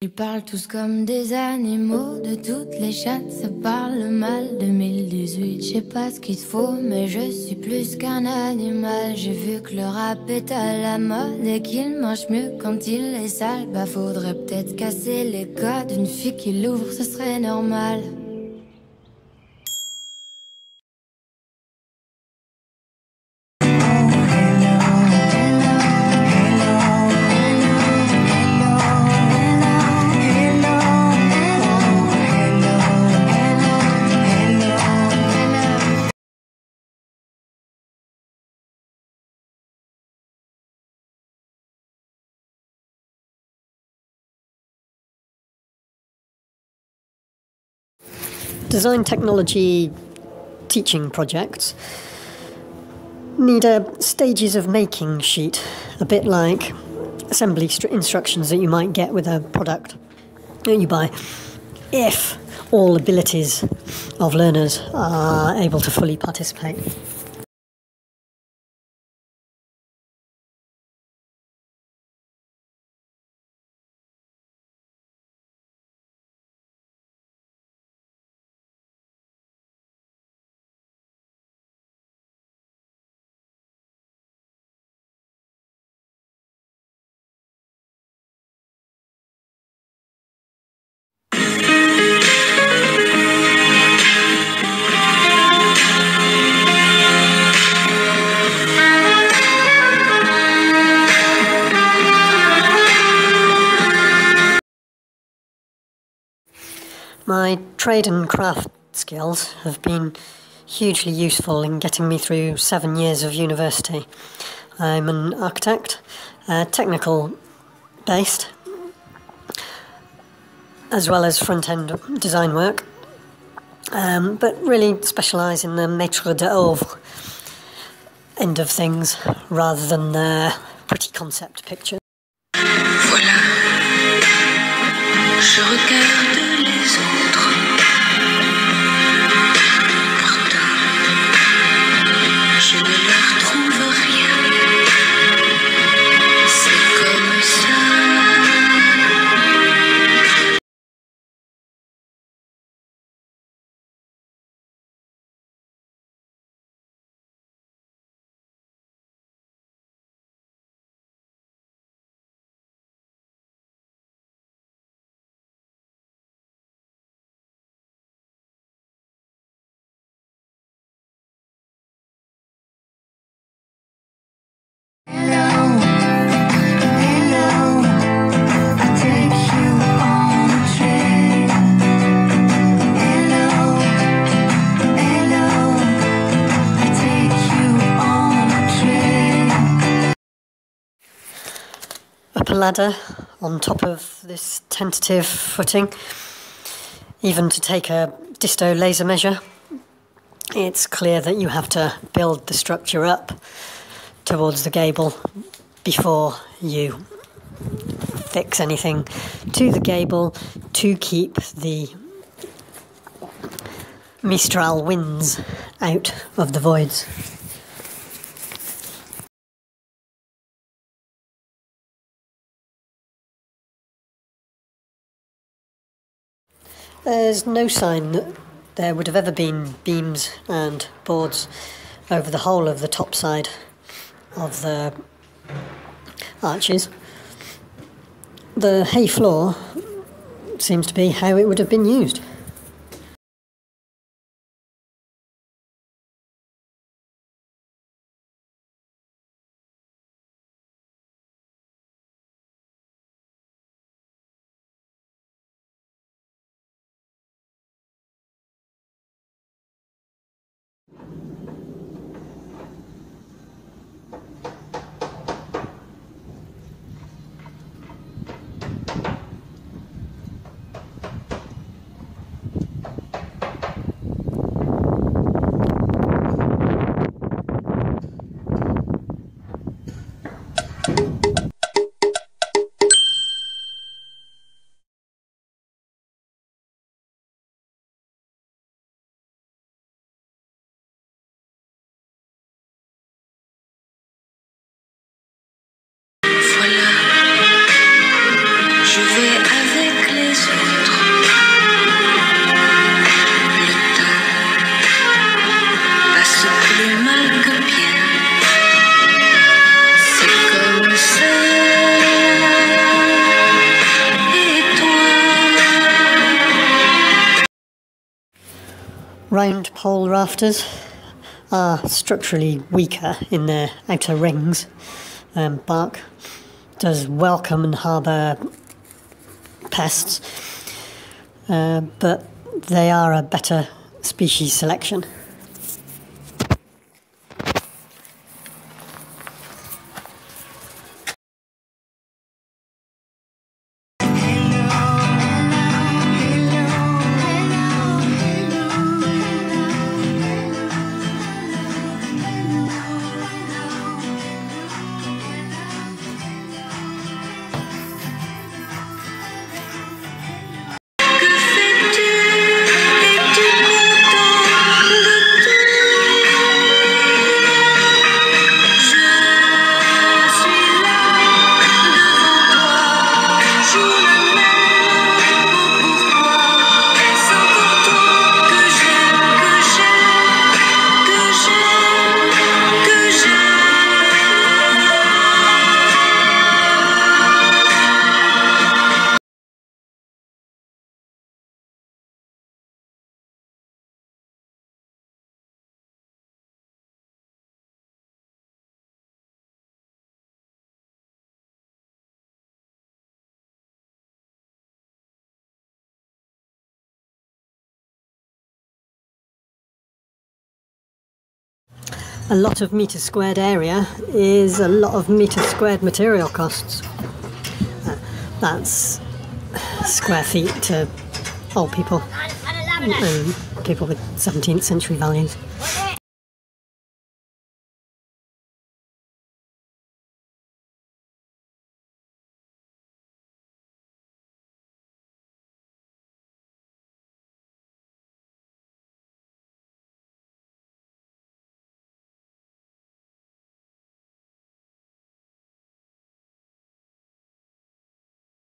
Ils parlent tous comme des animaux, de toutes les chattes, ça parle mal. 2018, je sais pas ce qu'il te faut, mais je suis plus qu'un animal. J'ai vu que le rap est à la mode et qu'il mange mieux quand il est sale. Bah faudrait peut-être casser les codes, une fille qui l'ouvre, ce serait normal. Design technology teaching projects need a stages of making sheet, a bit like assembly instructions that you might get with a product that you buy, if all abilities of learners are able to fully participate. My trade and craft skills have been hugely useful in getting me through 7 years of university. I'm an architect, technical based, as well as front-end design work, but really specialise in the maître d'œuvre end of things rather than the pretty concept picture. Voilà, je regarde les autres. Pourtant, je ne leur trouve rien. C'est comme ça. Up a ladder on top of this tentative footing, even to take a disto laser measure, it's clear that you have to build the structure up towards the gable before you fix anything to the gable to keep the Mistral winds out of the voids. There's no sign that there would have ever been beams and boards over the whole of the top side of the arches. The hay floor seems to be how it would have been used. je vais avec les autres. Le temps passe plus mal que bien. C'est comme ça. Et toi? Round pole rafters are structurally weaker in their outer rings. Bark does welcome and harbour pests, but they are a better species selection. A lot of metre squared area is a lot of metre squared material costs. That's square feet to old people and people with 17th century values.